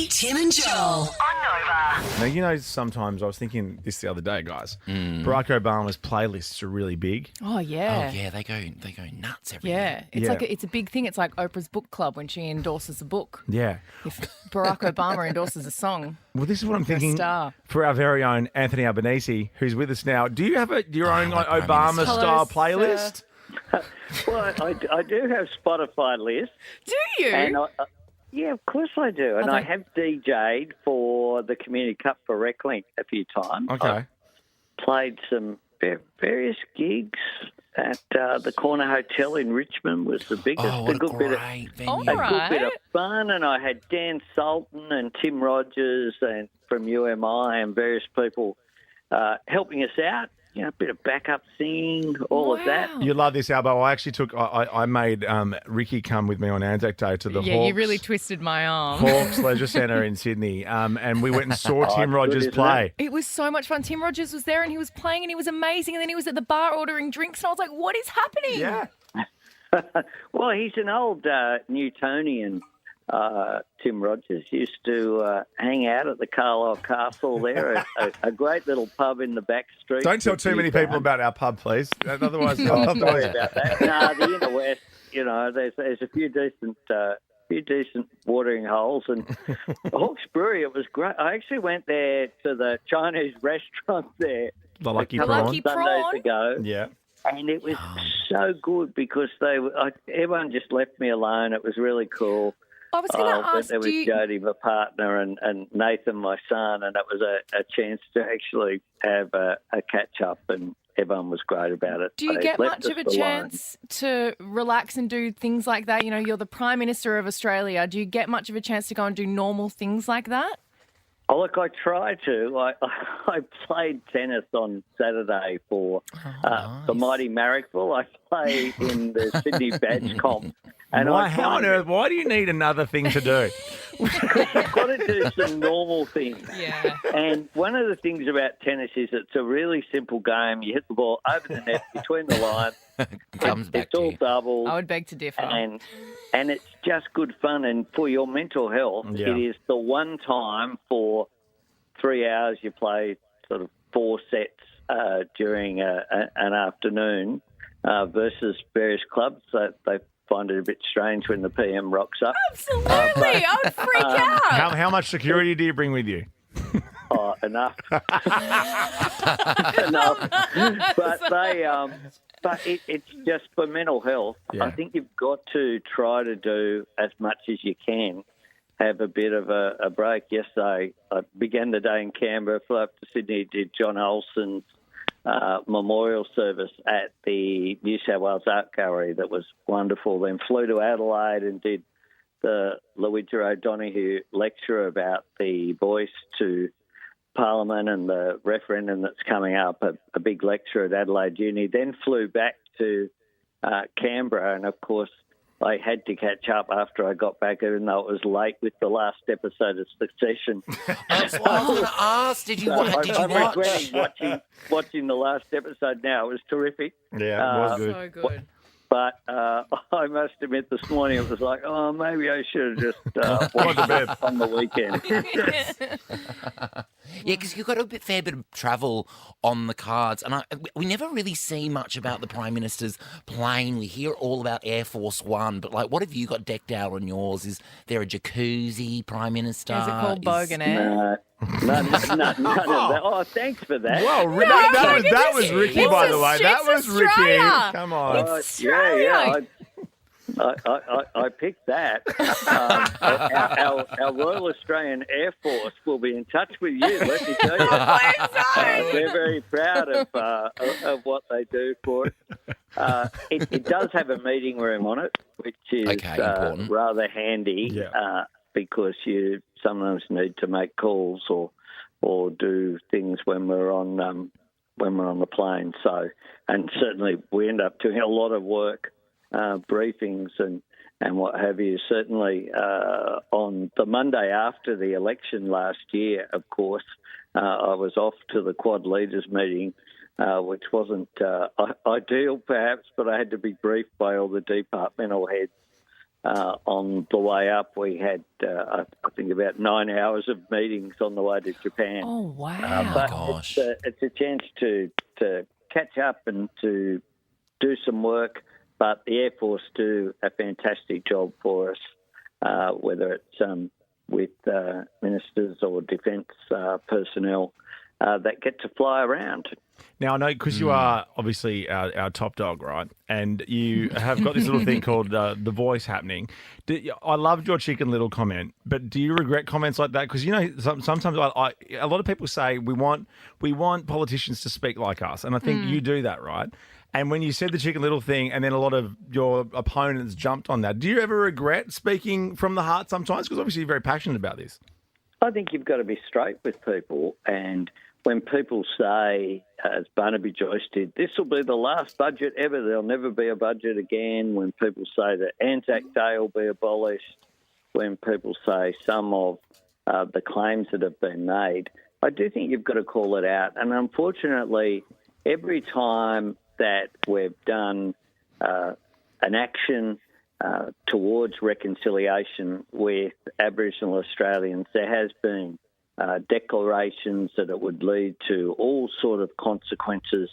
Jackie, Tim and Joel. On Nova. Now, you know, sometimes I was thinking this the other day, guys. Barack Obama's playlists are really big. Oh, yeah. Oh, yeah, they go nuts every Yeah, year. it's Yeah. like it's a big thing. It's like Oprah's book club when she endorses a book. Yeah. If Barack Obama endorses a song, Well, this is what I'm You're a thinking star. for our very own Anthony Albanese, who's with us now. Do you have your own like, Prime Minister. Obama-style Hello, playlist? Well, I do have Spotify lists. do you? And yeah, of course I do. And I have DJ'd for the Community Cup for Reclink a few times. Okay. I've played some various gigs at the Corner Hotel in Richmond was the biggest. Oh, what a good bit of, great Oh, venue. right. good bit of fun, and I had Dan Sultan and Tim Rogers and from UMI and various people helping us out. You know, a bit of backup singing, all of that. You love this, Albo. I actually I made Ricky come with me on Anzac Day to the yeah, Hawks. you really twisted my arm. Hawks Leisure Centre in Sydney, and we went and saw Tim good, Rogers isn't play. It was so much fun. Tim Rogers was there and he was playing and he was amazing. And then he was at the bar ordering drinks and I was like, what is happening? Yeah. Well, he's an old Newtonian. Tim Rogers used to hang out at the Carlisle Castle there, a great little pub in the back street. Don't tell too many people about our pub, please. Otherwise, Sorry about that. No, the inner west, you know, there's a few decent watering holes, and Hawks Brewery, it was great. I actually went there to the Chinese restaurant there the Lucky The Prawn. Lucky Sundays Prawn? ago. Yeah. And it was so good because everyone just left me alone. It was really cool. I was going to Went ask, there with Jody, my partner, and Nathan, my son, and it was a chance to actually have a catch up, and everyone was great about it. do you They get left much of a us alone. chance to relax and do things like that? You know, you're the Prime Minister of Australia. Do you get much of a chance to go and do normal things like that? Oh, look, I tried to. I played tennis on Saturday for the mighty Marrickville. I played in the Sydney Badge Comp. And How on earth? Why do you need another thing to do? You've got to do some normal things. Yeah. And one of the things about tennis is it's a really simple game. You hit the ball over the net, between the lines. Comes back It's to all you. doubles. I would beg to differ. And it's just good fun. And for your mental health, Yeah. it is the one time for 3 hours you play sort of 4 sets during an afternoon versus various clubs. So they find it a bit strange when the PM rocks up. Absolutely. I would freak out. How much security do you bring with you? Oh, enough. Enough. But it's just for mental health. Yeah. I think you've got to try to do as much as you can. Have a bit of a break. Yesterday, I began the day in Canberra, flew up to Sydney, did John Olsen's memorial service at the New South Wales Art Gallery. That was wonderful. Then flew to Adelaide and did the Louisa O'Donoghue lecture about the voice to Parliament and the referendum that's coming up, a big lecture at Adelaide Uni. Then flew back to Canberra, and of course I had to catch up after I got back, even though it was late with the last episode of Succession. That's what I was going to ask. Did you I'm watch? regretting watching the last episode now. It was terrific. Yeah, it was good. So good. But I must admit this morning it was like, oh, maybe I should have just watched it on the weekend. Yeah, because you've got a fair bit of travel on the cards, and we never really see much about the Prime Minister's plane. We hear all about Air Force One, but like, what have you got decked out on yours? Is there a jacuzzi, Prime Minister? Is it called Bogan Air? None of that. Oh, thanks for that. Well, that was Ricky, It's by the way. That it's was Ricky. Australia. Come on. Yeah. I picked that. Our Royal Australian Air Force will be in touch with you. Let me tell you, they're very proud of what they do for it. It does have a meeting room on it, which is important. rather handy because you sometimes need to make calls or do things when we're on the plane. So, and certainly we end up doing a lot of work. Briefings and what have you. Certainly on the Monday after the election last year, of course, I was off to the Quad Leaders meeting, which wasn't ideal perhaps, but I had to be briefed by all the departmental heads on the way up. We had, I think, about 9 hours of meetings on the way to Japan. Oh, wow. But gosh. it's a chance to catch up and to do some work. But the Air Force do a fantastic job for us, whether it's with ministers or defence personnel that get to fly around. Now, I know because you are obviously our top dog, right? And you have got this little thing called The Voice happening. I loved your Chicken Little comment, but do you regret comments like that? Because, you know, sometimes a lot of people say we want politicians to speak like us. And I think you do that, right? And when you said the Chicken Little thing and then a lot of your opponents jumped on that, do you ever regret speaking from the heart sometimes? Because obviously you're very passionate about this. I think you've got to be straight with people, and when people say, as Barnaby Joyce did, this will be the last budget ever, there'll never be a budget again, when people say that Anzac Day will be abolished, when people say some of the claims that have been made, I do think you've got to call it out. And unfortunately, every time that we've done an action towards reconciliation with Aboriginal Australians, there has been declarations that it would lead to all sort of consequences,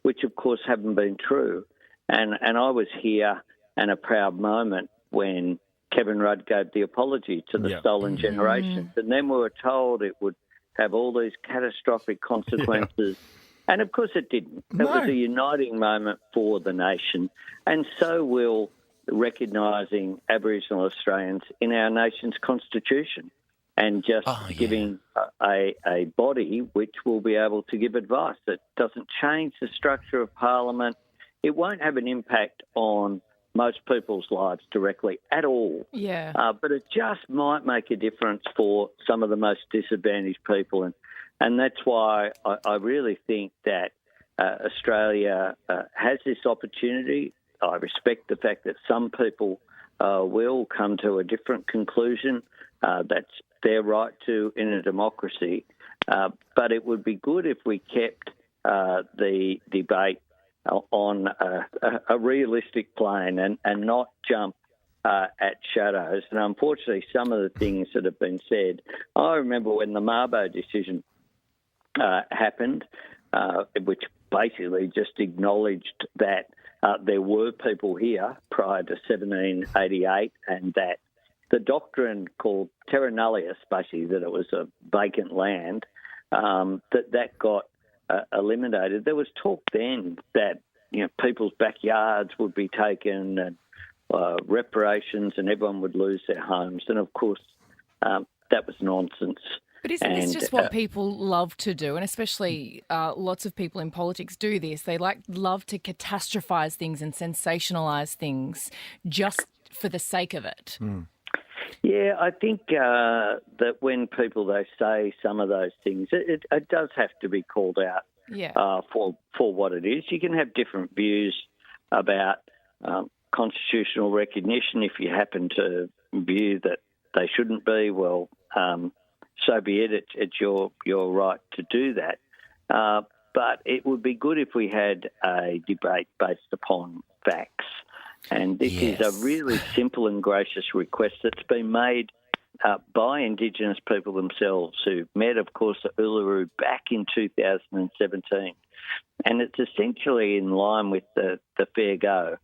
which of course haven't been true. And I was here and a proud moment when Kevin Rudd gave the apology to the stolen generations. And then we were told it would have all these catastrophic consequences. Yeah. And of course it didn't. It was a uniting moment for the nation. And so will recognising Aboriginal Australians in our nation's constitution and just giving a body which will be able to give advice. It doesn't change the structure of Parliament. It won't have an impact on most people's lives directly at all. Yeah. But it just might make a difference for some of the most disadvantaged people. And that's why I really think that Australia has this opportunity. I respect the fact that some people will come to a different conclusion. That's their right to in a democracy. But it would be good if we kept the debate on a realistic plane and not jump at shadows. And unfortunately, some of the things that have been said, I remember when the Mabo decision happened, which basically just acknowledged that there were people here prior to 1788 and that the doctrine called terra nullius, basically that it was a vacant land, that got eliminated. There was talk then that people's backyards would be taken and reparations and everyone would lose their homes. And, of course, that was nonsense. But isn't this just what people love to do? And especially lots of people in politics do this. They love to catastrophize things and sensationalize things just for the sake of it. Mm. Yeah, I think that when they say some of those things, it does have to be called out for what it is. You can have different views about constitutional recognition. If you happen to view that they shouldn't be, well, so be it. It's your right to do that. But it would be good if we had a debate based upon facts. And this is a really simple and gracious request that's been made by Indigenous people themselves who met, of course, at Uluru back in 2017. And it's essentially in line with the fair go.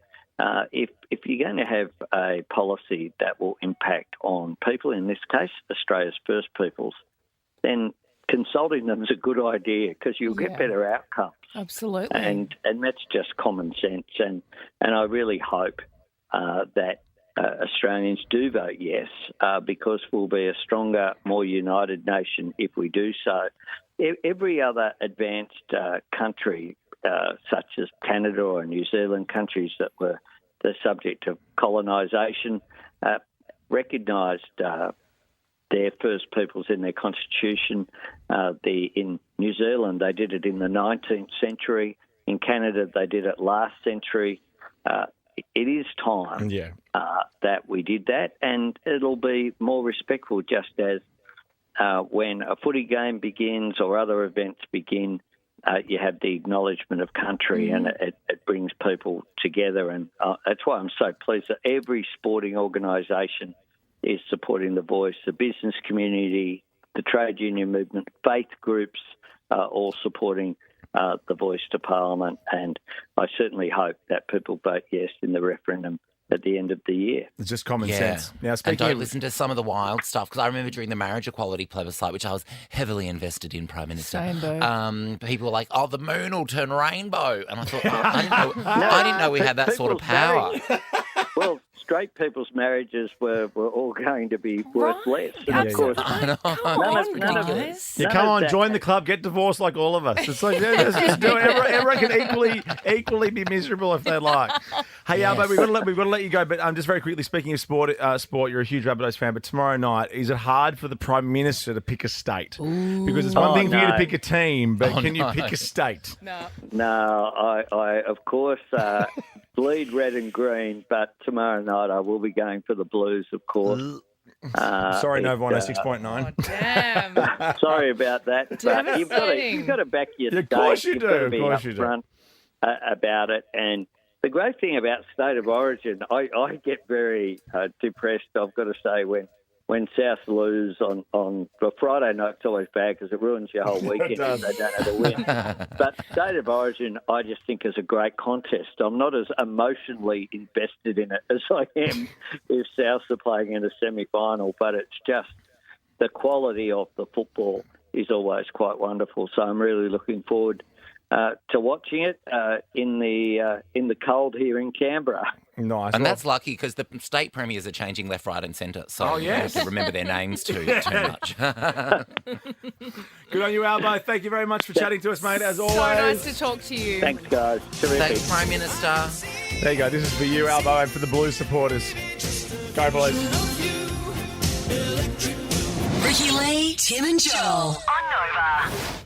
If you're going to have a policy that will impact on people, in this case, Australia's First Peoples, then consulting them is a good idea because you'll get better outcomes. Absolutely. And that's just common sense. And I really hope that Australians do vote yes because we'll be a stronger, more united nation if we do so. Every other advanced country, such as Canada or New Zealand, countries that were the subject of colonisation, recognised their First Peoples in their constitution. In New Zealand, they did it in the 19th century. In Canada, they did it last century. It is time that we did that, and it'll be more respectful, just as when a footy game begins or other events begin, you have the acknowledgement of country, and it brings people together. And that's why I'm so pleased that every sporting organisation is supporting The Voice, the business community, the trade union movement, faith groups, all supporting The Voice to Parliament. And I certainly hope that people vote yes in the referendum at the end of the year. It's just common sense. Now, And speaking don't of, listen to some of the wild stuff, because I remember during the marriage equality plebiscite, which I was heavily invested in, Prime Minister. Same, Bo. People were like, "Oh, the moon will turn rainbow," and I thought, I didn't know we had that sort of power. Well, straight people's marriages were all going to be worth less. And of course, Come on, guys. yeah, come on, join the club, get divorced like all of us. It's like, let's just do it. Everyone can equally be miserable if they like. Hey, but we've got to let you go. But just very quickly, speaking of sport, you're a huge Rabbitohs fan. But tomorrow night, is it hard for the Prime Minister to pick a state? Because it's one thing for you to pick a team, but can you pick a state? No, I of course bleed red and green, but tomorrow night I will be going for the Blues, of course. Sorry, Nova 106.9. Damn. Sorry about that. But you've got to back your state. Of course you You've do. got to Of be course you do. upfront about it. And the great thing about State of Origin, I get very depressed, I've got to say, when South lose on Friday night. It's always bad because it ruins your whole weekend if they don't have a win. But State of Origin, I just think, is a great contest. I'm not as emotionally invested in it as I am if Souths are playing in a semi-final, but it's just the quality of the football is always quite wonderful. So I'm really looking forward to watching it in the cold here in Canberra. Nice. And that's lucky because the state premiers are changing left, right, and centre. So you have to remember their names too much. Good on you, Albo. Thank you very much for chatting to us, mate, as always. So nice to talk to you. Thanks, guys. Terrific. Thanks, Prime Minister. There you go. This is for you, Albo, and for the Blues supporters. Go, Blues. Ricky Lee, Tim and Joel. On Nova.